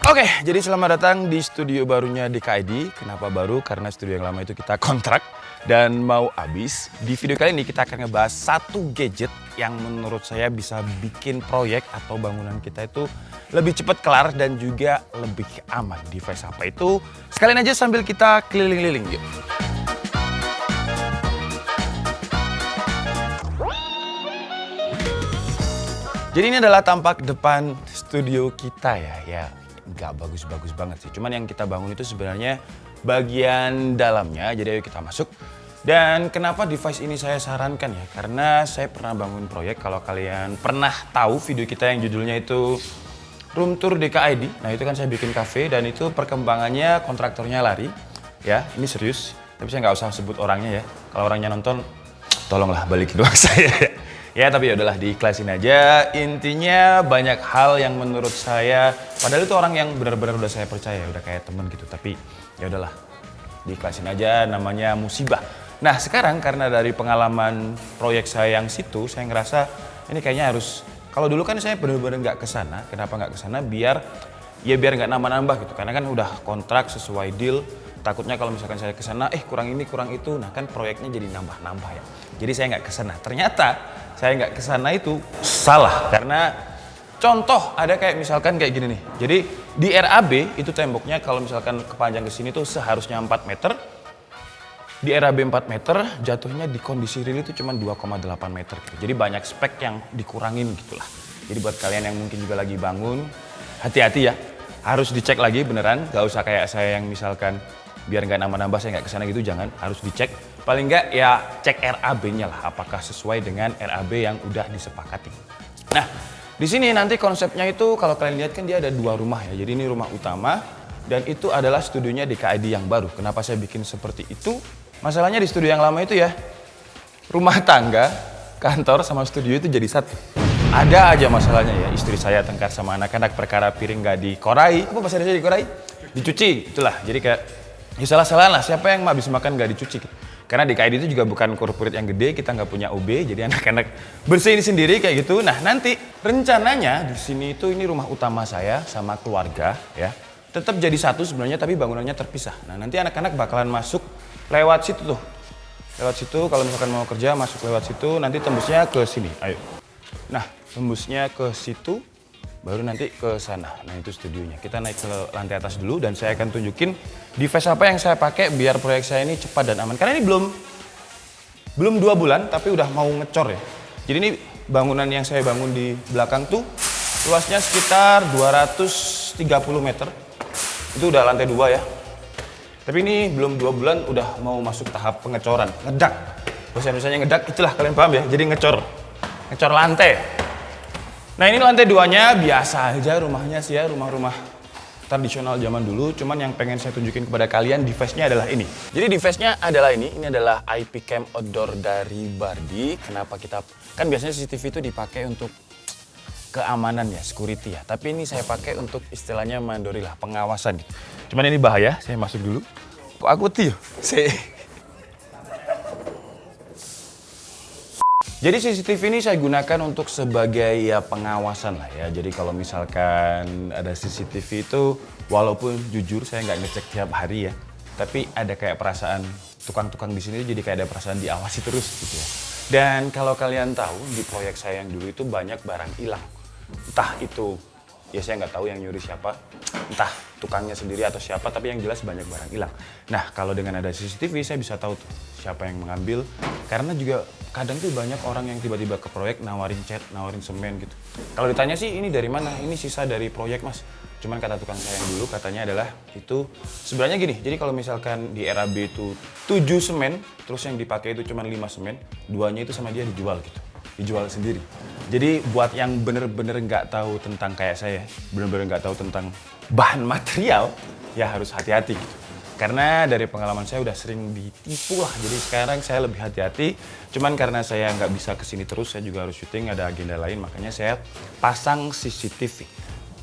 Oke, jadi selamat datang di studio barunya DKID. Kenapa baru? Karena studio yang lama itu kita kontrak dan mau habis. Di video kali ini kita akan ngebahas satu gadget yang menurut saya bisa bikin proyek atau bangunan kita itu lebih cepat kelar dan juga lebih aman. Device apa itu? Sekalian aja sambil kita keliling-keliling yuk. Jadi ini adalah tampak depan studio kita ya. Nggak bagus-bagus banget sih. Cuman yang kita bangun itu sebenarnya bagian dalamnya. Jadi ayo kita masuk. Dan kenapa device ini saya sarankan ya? Karena saya pernah bangun proyek. Kalau kalian pernah tahu video kita yang judulnya itu Room Tour DKID. Nah itu kan saya bikin cafe dan itu perkembangannya kontraktornya lari. Ya ini serius. Tapi saya nggak usah sebut orangnya ya. Kalau orangnya nonton, tolonglah balikin uang saya ya. Ya tapi ya udahlah diikhlasin aja. Intinya banyak hal yang menurut saya, padahal itu orang yang benar-benar udah saya percaya, udah kayak temen gitu. Tapi ya udahlah diikhlasin aja, namanya musibah. Nah sekarang karena dari pengalaman proyek saya yang situ, saya ngerasa ini kayaknya harus. Kalau dulu kan saya benar-benar nggak kesana. Kenapa nggak kesana? Biar nggak nambah-nambah gitu. Karena kan udah kontrak sesuai deal. Takutnya kalau misalkan saya kesana, kurang ini kurang itu, nah kan proyeknya jadi nambah-nambah ya. Jadi saya nggak kesana. Ternyata saya nggak kesana itu salah karena contoh ada kayak misalkan kayak gini nih. Jadi di RAB itu temboknya kalau misalkan kepanjang ke sini tuh seharusnya 4 meter. Di RAB 4 meter jatuhnya di kondisi real itu cuma 2,8 meter gitu. Jadi banyak spek yang dikurangin gitulah. Jadi buat kalian yang mungkin juga lagi bangun, hati-hati ya. Harus dicek lagi beneran, gak usah kayak saya yang misalkan biar nggak nambah-nambah saya nggak kesana gitu, jangan, harus dicek. Paling nggak ya cek RAB-nya lah, apakah sesuai dengan RAB yang udah disepakati. Nah, di sini nanti konsepnya itu kalau kalian lihat kan dia ada 2 rumah ya. Jadi ini rumah utama dan itu adalah studionya DKID yang baru. Kenapa saya bikin seperti itu? Masalahnya di studio yang lama itu ya, rumah tangga, kantor sama studio itu jadi satu. Ada aja masalahnya ya, istri saya tengkar sama anak-anak perkara piring nggak dikorai. Apa bahasa Indonesia dikorai? Dicuci, itulah. Jadi kayak ya salah-salahan lah, siapa yang habis makan nggak dicuci gitu. Karena DKID itu juga bukan corporate yang gede, kita nggak punya OB, jadi anak-anak bersihin sendiri kayak gitu. Nah nanti rencananya di sini itu ini rumah utama saya sama keluarga ya. Tetap jadi satu sebenarnya tapi bangunannya terpisah. Nah nanti anak-anak bakalan masuk lewat situ tuh. Lewat situ kalau misalkan mau kerja masuk lewat situ, nanti tembusnya ke sini, ayo. Nah tembusnya ke situ, baru nanti ke sana. Nah itu studionya. Kita naik ke lantai atas dulu dan saya akan tunjukin device apa yang saya pakai biar proyek saya ini cepat dan aman. Karena ini belum 2 bulan tapi udah mau ngecor ya. Jadi ini bangunan yang saya bangun di belakang tuh luasnya sekitar 230 meter. Itu udah lantai 2 ya. Tapi ini belum 2 bulan udah mau masuk tahap pengecoran, ngedak. Bahasa Indonesianya ngedak, itulah kalian paham ya. Jadi ngecor lantai. Nah ini lantai 2-nya biasa aja rumahnya sih ya, rumah-rumah tradisional zaman dulu. Cuman yang pengen saya tunjukin kepada kalian device-nya adalah ini. Jadi device-nya adalah ini adalah IP cam outdoor dari Bardi. Kenapa kita, kan biasanya CCTV itu dipakai untuk keamanan ya, security ya. Tapi ini saya pakai untuk istilahnya mandori lah, pengawasan. Cuman ini bahaya, saya masuk dulu. Kok aku tiup? Jadi CCTV ini saya gunakan untuk sebagai ya pengawasan lah ya. Jadi kalau misalkan ada CCTV itu, walaupun jujur saya nggak ngecek tiap hari ya, tapi ada kayak perasaan tukang-tukang di sini jadi kayak ada perasaan diawasi terus gitu ya. Dan kalau kalian tahu di proyek saya yang dulu itu banyak barang hilang. Entah itu ya saya nggak tahu yang nyuri siapa, entah tukangnya sendiri atau siapa, tapi yang jelas banyak barang hilang. Nah kalau dengan ada CCTV saya bisa tahu tuh siapa yang mengambil. Karena juga kadang tuh banyak orang yang tiba-tiba ke proyek nawarin cat, nawarin semen gitu. Kalau ditanya sih ini dari mana? Ini sisa dari proyek mas. Cuman kata tukang saya yang dulu katanya adalah itu sebenarnya gini. Jadi kalau misalkan di RAB itu 7 semen, terus yang dipakai itu cuma 5 semen, 2-nya itu sama dia dijual gitu. Dijual sendiri. Jadi buat yang bener-bener nggak tahu tentang kayak saya, bener-bener nggak tahu tentang bahan material, ya harus hati-hati gitu. Karena dari pengalaman saya udah sering ditipu lah, jadi sekarang saya lebih hati-hati. Cuman karena saya nggak bisa kesini terus, saya juga harus syuting, ada agenda lain, makanya saya pasang CCTV.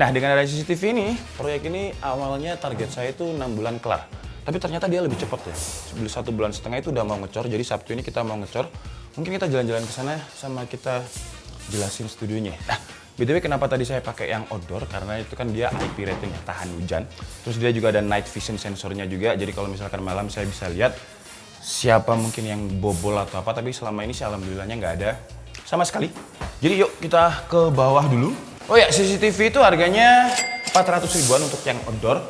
Nah dengan ada CCTV ini, proyek ini awalnya target saya itu 6 bulan kelar. Tapi ternyata dia lebih cepat ya, 1,5 bulan itu udah mau ngecor, jadi Sabtu ini kita mau ngecor. Mungkin kita jalan-jalan ke sana sama kita jelasin studionya. Nah BTW kenapa tadi saya pakai yang outdoor? Karena itu kan dia IP rating ya, tahan hujan. Terus dia juga ada night vision sensornya juga. Jadi kalau misalkan malam saya bisa lihat siapa mungkin yang bobol atau apa. Tapi selama ini sih alhamdulillahnya nggak ada sama sekali. Jadi yuk kita ke bawah dulu. Oh ya, CCTV itu harganya 400 ribuan untuk yang outdoor.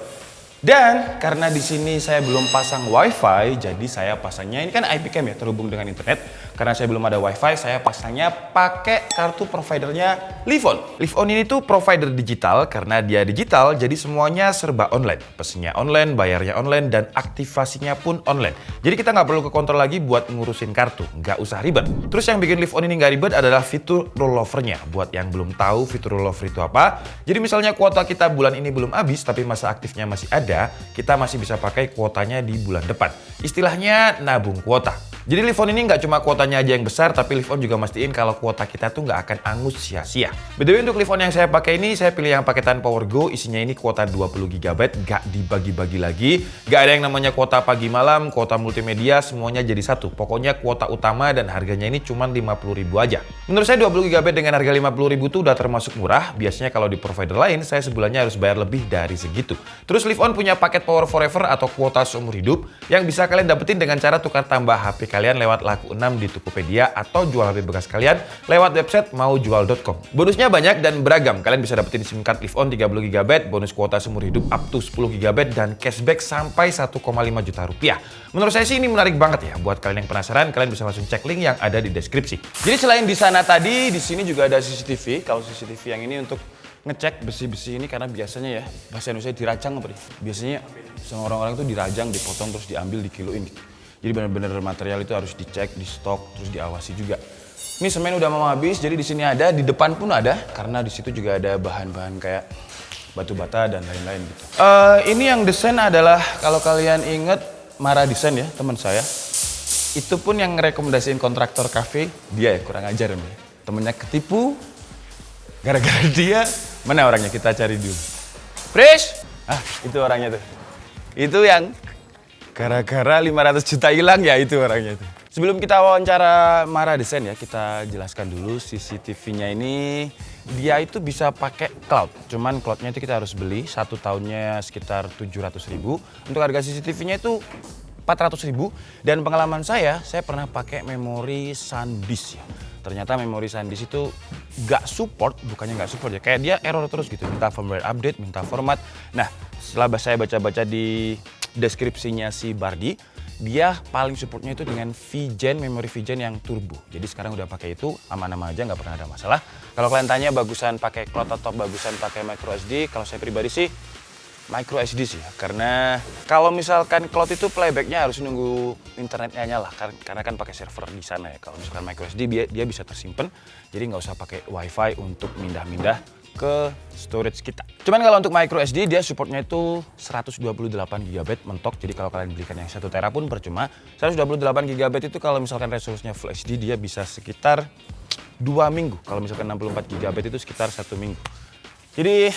Dan karena di sini saya belum pasang WiFi, jadi saya pasangnya ini kan IP cam ya, terhubung dengan internet. Karena saya belum ada WiFi, saya pasangnya pakai kartu providernya Livon. Livon ini tuh provider digital, karena dia digital, jadi semuanya serba online. Pesennya online, bayarnya online, dan aktivasinya pun online. Jadi kita nggak perlu ke konter lagi buat ngurusin kartu, nggak usah ribet. Terus yang bikin Livon ini nggak ribet adalah fitur rollovernya. Buat yang belum tahu fitur rollover itu apa, jadi misalnya kuota kita bulan ini belum habis, tapi masa aktifnya masih ada, kita masih bisa pakai kuotanya di bulan depan. Istilahnya nabung kuota. Jadi Livon ini nggak cuma kuotanya aja yang besar, tapi Livon juga mastiin kalau kuota kita tuh nggak akan angus sia-sia. BTW untuk Livon yang saya pakai ini, saya pilih yang paketan PowerGo, isinya ini kuota 20 GB, nggak dibagi-bagi lagi. Nggak ada yang namanya kuota pagi malam, kuota multimedia, semuanya jadi satu. Pokoknya kuota utama dan harganya ini cuma 50.000 aja. Menurut saya 20 GB dengan harga 50.000 tuh udah termasuk murah. Biasanya kalau di provider lain, saya sebulannya harus bayar lebih dari segitu. Terus Livon punya paket Power Forever atau kuota seumur hidup yang bisa kalian dapetin dengan cara tukar tambah HP kalian lewat Laku 6 di Tokopedia atau jual HP bekas kalian lewat website maujual.com. Bonusnya banyak dan beragam. Kalian bisa dapetin SIM card Livon 30 GB, bonus kuota seumur hidup up to 10 GB dan cashback sampai 1,5 juta rupiah. Menurut saya sih ini menarik banget ya. Buat kalian yang penasaran, kalian bisa langsung cek link yang ada di deskripsi. Jadi selain di sana tadi, di sini juga ada CCTV. Kalau CCTV yang ini untuk ngecek besi-besi ini, karena biasanya ya bahasa Indonesia dirajang apa nih? Biasanya sama orang-orang itu dirajang, dipotong terus diambil, dikiloin gitu. Jadi benar-benar material itu harus dicek, di stok, terus diawasi juga. Ini semen udah mau habis, jadi di sini ada, di depan pun ada, karena di situ juga ada bahan-bahan kayak batu bata dan lain-lain gitu. Ini yang desain adalah, kalau kalian inget Mara Desain ya, teman saya. Itu pun yang ngerekomendasiin kontraktor cafe, dia ya kurang ajar nih. Temennya ketipu, gara-gara dia. Mana orangnya, kita cari dulu. Pris! Ah, itu orangnya tuh. Itu yang gara-gara 500 juta hilang ya, itu orangnya itu. Sebelum kita wawancara Mara Desain ya, kita jelaskan dulu CCTV-nya ini. Dia itu bisa pakai cloud, cuman cloudnya itu kita harus beli, 1 tahunnya sekitar 700.000. Untuk harga CCTV-nya itu 400.000. Dan pengalaman saya pernah pakai memori SanDisk ya. Ternyata memori SanDisk itu bukannya nggak support ya, kayak dia error terus gitu, minta firmware update, minta format. Nah, setelah saya baca-baca di deskripsinya si Bardi, dia paling supportnya itu dengan VGen, memori VGen yang turbo. Jadi sekarang udah pakai itu, aman-aman aja, nggak pernah ada masalah. Kalau kalian tanya bagusan pakai cloud atau bagusan pakai micro SD, kalau saya pribadi sih micro SD sih ya. Karena kalau misalkan cloud itu playbacknya harus nunggu internetnya nyala, karena kan pakai server di sana ya. Kalau misalkan micro SD dia bisa tersimpan, jadi nggak usah pakai wifi untuk mindah-mindah ke storage kita. Cuman kalau untuk micro SD dia supportnya itu 128 GB mentok. Jadi kalau kalian belikan yang 1 tera pun percuma. 128 GB itu kalau misalkan resolusinya Full HD dia bisa sekitar 2 minggu. Kalau misalkan 64 GB itu sekitar 1 minggu. Jadi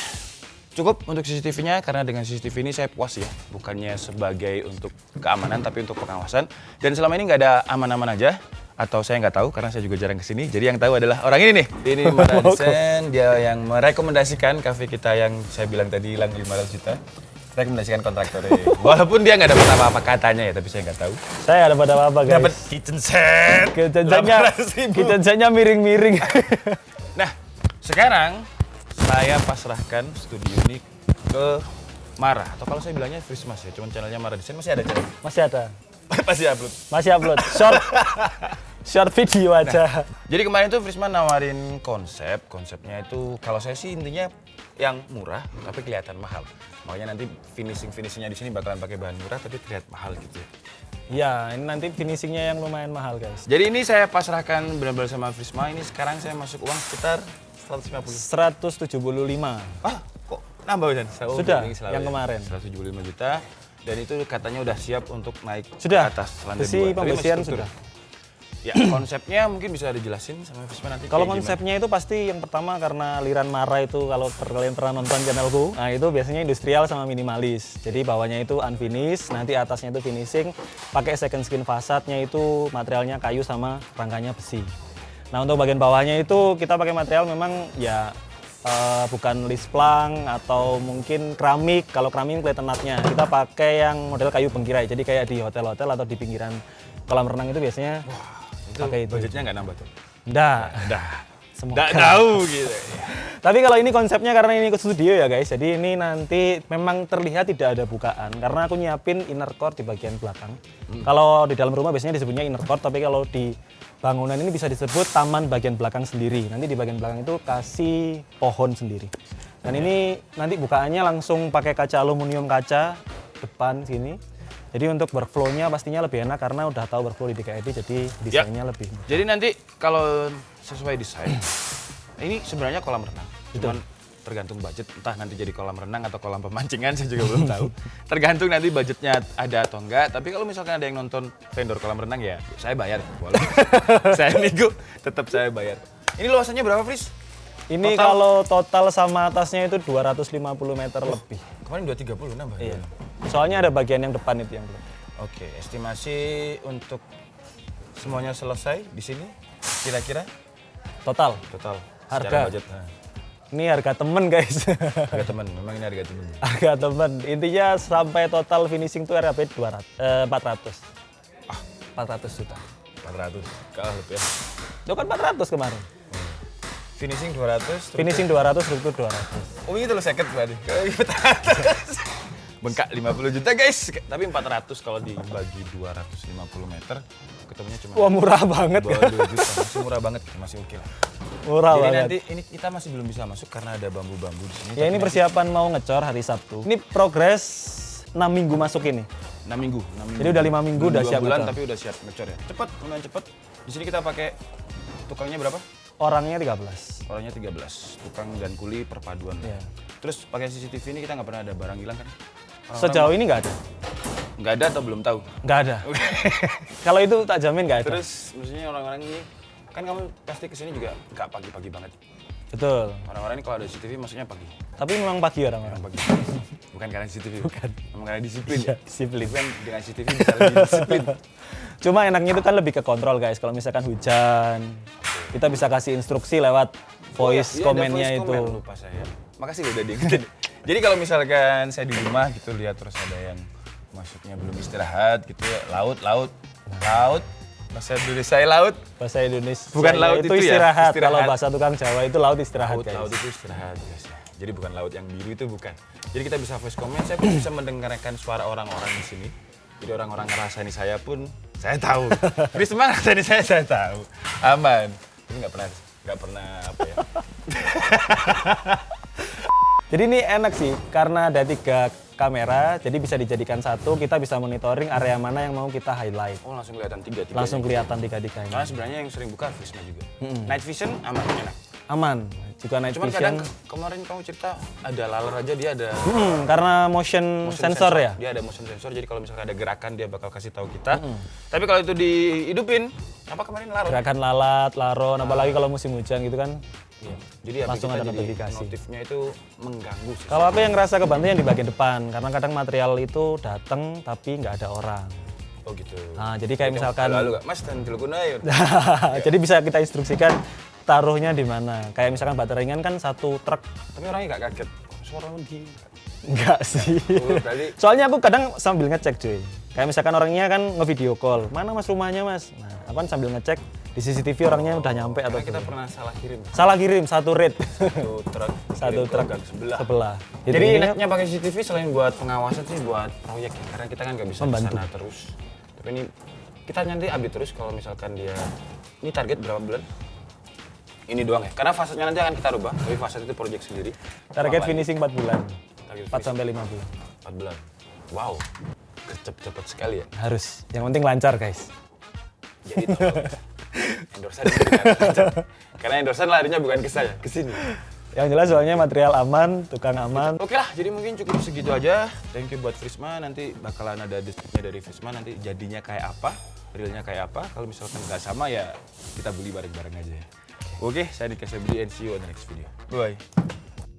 cukup untuk CCTV-nya, karena dengan CCTV ini saya puas ya. Bukannya sebagai untuk keamanan tapi untuk pengawasan. Dan selama ini nggak ada aman-aman aja. Atau saya nggak tahu karena saya juga jarang kesini. Jadi yang tahu adalah orang ini nih. Ini Mara Desain, dia yang merekomendasikan cafe kita yang saya bilang tadi hilang 500 juta. Rekomendasikan kontraktornya. Walaupun dia nggak dapat apa-apa katanya ya, tapi saya nggak tahu. Saya nggak dapat apa-apa guys. Dapat kitchen set. Kitchen setnya miring-miring. Nah, sekarang saya pasrahkan studio ini ke Mara. Atau kalau saya bilangnya Christmas ya, cuman channelnya Mara Desain masih ada channel. Masih ada. Masih upload. Masih upload. Short video aja. Nah, jadi kemarin tuh Frisman nawarin konsepnya itu kalau saya sih intinya yang murah tapi kelihatan mahal. Makanya nanti finishingnya di sini bakalan pakai bahan murah tapi terlihat mahal gitu ya. Ya, ini nanti finishingnya yang lumayan mahal guys. Jadi ini saya pasrahkan benar-benar sama Frisma. Ini sekarang saya masuk uang sekitar 175. Ah, kok nambah Jan? Sudah, yang kemarin. 175 juta. Dan itu katanya udah siap untuk naik sudah, ke atas lantai 2. Besi pembesian sudah. Ya, konsepnya mungkin bisa dijelasin sama Frisma nanti. Kalau konsepnya itu pasti yang pertama karena aliran Mara itu kalau kalian pernah nonton channelku, nah itu biasanya industrial sama minimalis. Jadi bawahnya itu unfinished, nanti atasnya itu finishing, pakai second skin fasadnya itu materialnya kayu sama rangkanya besi. Nah untuk bagian bawahnya itu kita pakai material memang ya bukan lisplang atau mungkin keramik. Kalau keramik kelihatan natnya. Kita pakai yang model kayu bengkirai. Jadi kayak di hotel-hotel atau di pinggiran kolam renang itu biasanya pakai itu. Budgetnya nggak nambah tuh? Nggak. Nggak Semoga. tahu gitu. Tapi kalau ini konsepnya karena ini ke studio ya guys. Jadi ini nanti memang terlihat tidak ada bukaan. Karena aku nyiapin inner core di bagian belakang. Kalau di dalam rumah biasanya disebutnya inner core. Tapi kalau di bangunan ini bisa disebut taman bagian belakang sendiri. Nanti di bagian belakang itu kasih pohon sendiri. Dan ini nanti bukaannya langsung pakai kaca aluminium kaca depan sini. Jadi untuk workflow-nya pastinya lebih enak karena udah tahu workflow di DKID jadi desainnya lebih. Jadi nanti kalau sesuai desain, ini sebenarnya kolam renang. Cuman tergantung budget, entah nanti jadi kolam renang atau kolam pemancingan, saya juga belum tahu. Tergantung nanti budgetnya ada atau enggak. Tapi kalau misalkan ada yang nonton vendor kolam renang ya, saya bayar. Walaupun saya nego, tetap saya bayar. Ini luasannya berapa, Fris? Ini Total? kalau total sama atasnya itu 250 meter lebih. Kemarin 230 nambah. Iya. Soalnya ada bagian yang depan itu yang belum. Oke, estimasi untuk semuanya selesai di sini kira-kira Total. total Harga. secara budget. Nah, Ini harga temen guys. harga teman, memang ini harga teman. Harga temen. Intinya sampai total finishing tuh RAP 400. 400 juta. 400 kalah lebih ya. Itu kan 400 kemarin. Finishing 200. Finishing 200, struktur 200. Oh ini terlalu seket berarti. Kalau 400. Bengkak 50 juta guys. Tapi 400 kalau dibagi 250 meter ketemunya cuma Wah murah banget. 2 juta. Masih murah banget, masih oke lah. Murah Jadi banget. nanti ini kita masih belum bisa masuk karena ada bambu-bambu di sini. Ya Tapi ini nanti persiapan mau ngecor hari Sabtu. Ini progres 6 minggu masuk ini. 6 minggu. Jadi udah 5 minggu Belum udah 2 siap bulan ngecor. tapi udah siap ngecor ya. Cepet, lumayan cepet. Di sini kita pakai tukangnya berapa? Orangnya 13. Orangnya 13. Tukang dan kuli perpaduan. Iya. Terus pakai CCTV ini kita nggak pernah ada barang hilang kan? Sejauh ini nggak ada. Nggak ada atau belum tahu? Nggak ada. Kalau itu tak jamin nggak ada. Terus maksudnya orang-orang ini kan kamu pasti kesini juga nggak pagi-pagi banget. Betul. Orang-orang ini kalau ada CCTV maksudnya pagi. Tapi memang pagi orang-orang. Pagi. Bukan karena CCTV. Bukan. Memang karena disiplin. Iya, disiplin. Bukan dengan CCTV bisa lebih disiplin. Cuma enaknya itu kan lebih ke kontrol guys. Kalau misalkan hujan, kita bisa kasih instruksi lewat voice Iya, ada komennya voice itu. comment, lupa saya. Makasih loh udah diingetin. Jadi kalau misalkan saya di rumah gitu lihat terus ada yang maksudnya belum istirahat gitu ya, laut. Bahasa Indonesia laut. Bahasa Indonesia. Bukan laut itu itu ya, istirahat. istirahat. Kalau bahasa tukang Jawa itu laut istirahat guys. Laut itu istirahat guys ya. Jadi bukan laut yang biru itu bukan. Jadi kita bisa voice comment, saya pun bisa mendengarkan suara orang-orang di sini. Jadi orang-orang ngerasani saya pun saya tahu. Jadi semua ngerasani saya tahu. Aman. Tapi nggak pernah apa ya. Jadi ini enak sih, karena ada 3 kamera, jadi bisa dijadikan satu, kita bisa monitoring area mana yang mau kita highlight. Oh langsung kelihatan tiga. Langsung kelihatan 3-3-nya. Karena sebenarnya yang sering buka Visma juga. Night vision aman enak. Aman, juga night Cuman vision. kadang kemarin kamu cerita ada laler aja dia ada Karena motion, sensor ya. Dia ada motion sensor jadi kalau misalkan ada gerakan dia bakal kasih tahu kita. Tapi kalau itu dihidupin apa kemarin laler? Gerakan lalat, laron, apalagi kalau musim hujan gitu kan. Iya. Jadi HP Langsung kita ada jadi notifikasi. notifnya itu mengganggu sih. Kalau aku yang ngerasa kebantu yang di bagian depan, karena kadang material itu datang tapi nggak ada orang. Oh gitu. Nah, jadi kayak misalkan, Lalu Mas dan telepon aja. jadi bisa kita instruksikan taruhnya di mana. Kayak misalkan baterai ringan kan 1 truk. Tapi orangnya nggak kaget. Suara di. Enggak sih. Oh, berarti Soalnya aku kadang sambil ngecek cuy. Kayak misalkan orangnya kan ngevideo call, mana mas rumahnya mas? Nah, aku kan sambil ngecek di CCTV orangnya udah nyampe atau karena kita belum. pernah salah kirim. Salah kirim 1 rate. Satu truk. Satu kirim ke truk gang sebelah. sebelah. Jadi Intinya enaknya pakai CCTV selain buat pengawasan sih buat proyek ya. Karena kita kan nggak bisa di Membantu. sana terus. Tapi ini kita nanti update terus kalau misalkan dia ini target berapa bulan? Ini doang ya. Karena fasenya nanti akan kita rubah. Tapi fase itu proyek sendiri. target Apa? finishing 4 bulan. Target 4 sampai 5 bulan. 4 bulan. Wow. Cepet sekali ya. Harus. Yang penting lancar guys. Jadi tolong endorsan diberikan lancar. Karena endorsan larinya bukan ke saya, ke sini. Yang jelas soalnya material aman, tukang aman. Oke lah, jadi mungkin cukup segitu aja. Thank you buat Visma, nanti bakalan ada deskripsinya dari Visma, nanti jadinya kayak apa, realnya kayak apa. Kalau misalkan nggak sama ya kita beli bareng-bareng aja ya. Oke, saya Nika Sabdi and see you on the next video. Bye.